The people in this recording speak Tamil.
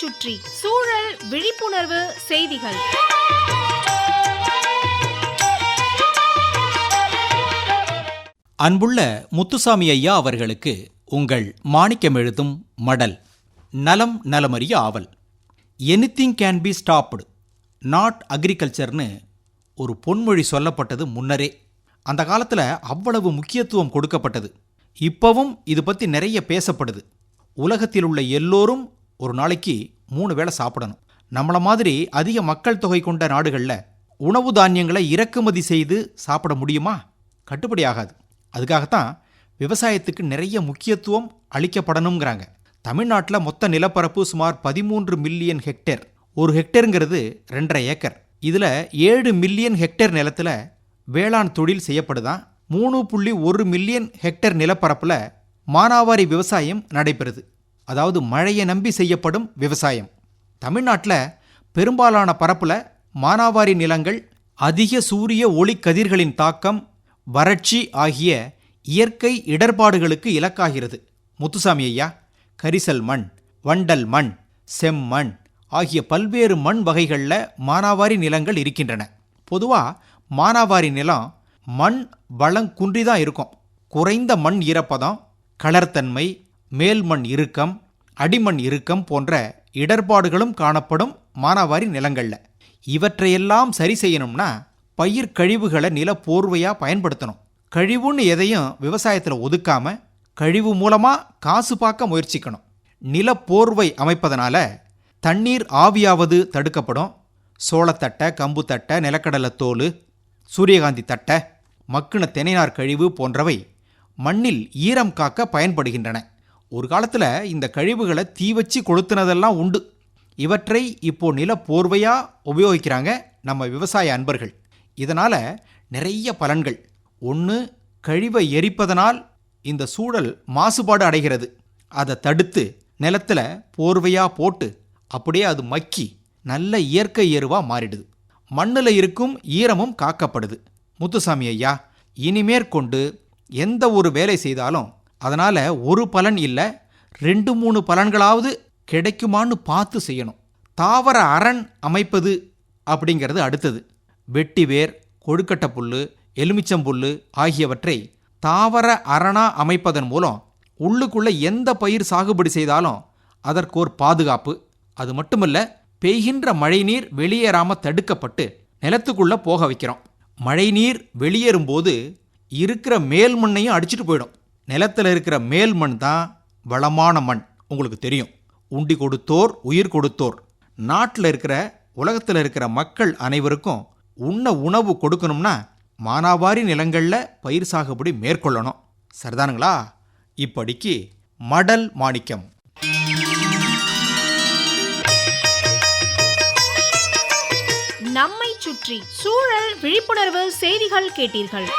சுற்றி சூழல் விழிப்புணர்வு செய்திகள். அன்புள்ள முத்துசாமி ஐயா அவர்களுக்கு உங்கள் மாணிக்கம் எழுதும் மடல். நலம் நலமறிய ஆவல். Anything can be stopped, not அக்ரிகல்ச்சர்னு ஒரு பொன்மொழி சொல்லப்பட்டது முன்னரே. அந்த காலத்தில் அவ்வளவு முக்கியத்துவம் கொடுக்கப்பட்டது. இப்போவும் இது பற்றி நிறைய பேசப்படுது. உலகத்தில் உள்ள எல்லோரும் ஒரு நாளைக்கு 3 வேளை சாப்பிடணும். நம்மளை மாதிரி அதிக மக்கள் தொகை கொண்ட நாடுகளில் உணவு தானியங்களை இறக்குமதி செய்து சாப்பிட முடியுமா? கட்டுப்படி ஆகாது. அதுக்காகத்தான் விவசாயத்துக்கு நிறைய முக்கியத்துவம் அளிக்கப்படணுங்கிறாங்க. தமிழ்நாட்டில் மொத்த நிலப்பரப்பு சுமார் 13 மில்லியன் ஹெக்டேர். ஒரு ஹெக்டேருங்கிறது 2.5 ஏக்கர். இதில் 7 மில்லியன் ஹெக்டேர் நிலத்தில் வேளாண் தொழில் செய்யப்படுதான். 3.1 மில்லியன் ஹெக்டேர் நிலப்பரப்பில் மானாவாரி விவசாயம் நடைபெறுது. அதாவது மழையை நம்பி செய்யப்படும் விவசாயம். தமிழ்நாட்டில் பெரும்பாலான பரப்பில் மானாவாரி நிலங்கள் அதிக சூரிய ஒளி கதிர்களின் தாக்கம், வறட்சி ஆகிய இயற்கை இடர்பாடுகளுக்கு இலக்காகிறது. முத்துசாமி ஐயா, கரிசல் மண், வண்டல் மண், செம்மண் ஆகிய பல்வேறு மண் வகைகளில் மானாவாரி நிலங்கள் இருக்கின்றன. பொதுவாக மானாவாரி நிலம் மண் வளம் குன்றிதான் இருக்கும். குறைந்த மண் ஈரப்பதம், கலர்த்தன்மை, மேல்மண் இறுக்கம், அடிமண் இறுக்கம் போன்ற இடர்பாடுகளும் காணப்படும் மானாவாரி நிலங்களில். இவற்றையெல்லாம் சரி செய்யணும்னா பயிர் கழிவுகளை நில போர்வையாக பயன்படுத்தணும். கழிவுன்னு எதையும் விவசாயத்தில் ஒதுக்காம கழிவு மூலமாக காசு பார்க்க முயற்சிக்கணும். நில போர்வை அமைப்பதனால தண்ணீர் ஆவியாவது தடுக்கப்படும். சோளத்தட்டை, கம்பு தட்டை, நிலக்கடலை தோல், சூரியகாந்தி தட்டை, மக்குன தென்னைநார் கழிவு போன்றவை மண்ணில் ஈரம் காக்க பயன்படுகின்றன. ஒரு காலத்தில் இந்த கழிவுகளை தீ வச்சு கொளுத்துனதெல்லாம் உண்டு. இவற்றை இப்போ நில போர்வையாக உபயோகிக்கிறாங்க நம்ம விவசாய அன்பர்கள். இதனால் நிறைய பலன்கள். ஒன்று, கழிவை எரிப்பதனால் இந்த சூழல் மாசுபாடு அடைகிறது. அதை தடுத்து நிலத்தில் போர்வையாக போட்டு அப்படியே அது மக்கி நல்ல இயற்கை எருவாக மாறிடுது. மண்ணில் இருக்கும் ஈரமும் காக்கப்படுது. முத்துசாமி ஐயா, இனிமேற்கொண்டு எந்த ஒரு வேலை செய்தாலும் அதனால் ஒரு பலன் இல்லை, 2-3 பலன்களாவது கிடைக்குமான்னு பார்த்து செய்யணும். தாவர அரண் அமைப்பது அப்படிங்கிறது அடுத்தது. வெட்டி வேர், கொழுக்கட்டை புல், எலுமிச்சம்புல் ஆகியவற்றை தாவர அரணா அமைப்பதன் மூலம் உள்ளுக்குள்ளே எந்த பயிர் சாகுபடி செய்தாலும் அதற்கு ஒரு பாதுகாப்பு. அது மட்டுமல்ல, பெய்கின்ற மழைநீர் வெளியேறாமல் தடுக்கப்பட்டு நிலத்துக்குள்ளே போக வைக்கிறோம். மழைநீர் வெளியேறும்போது இருக்கிற மேல் மண்ணையும் அடிச்சுட்டு போயிடும். நிலத்தில் இருக்கிற மேல் மண் தான் வளமான மண். உங்களுக்கு தெரியும், உண்டி கொடுத்தோர் உயிர் கொடுத்தோர். நாட்டில் இருக்கிற, உலகத்தில் இருக்கிற மக்கள் அனைவருக்கும் உண்ண உணவு கொடுக்கணும்னா மானாவாரி நிலங்களில் பயிர் சாகுபடி மேற்கொள்ளணும். சரிதானுங்களா? இப்படிக்கு மடல் மாணிக்கம். நம்மை சுற்றி சூழல் விழிப்புணர்வு செய்திகள் கேட்டீர்கள்.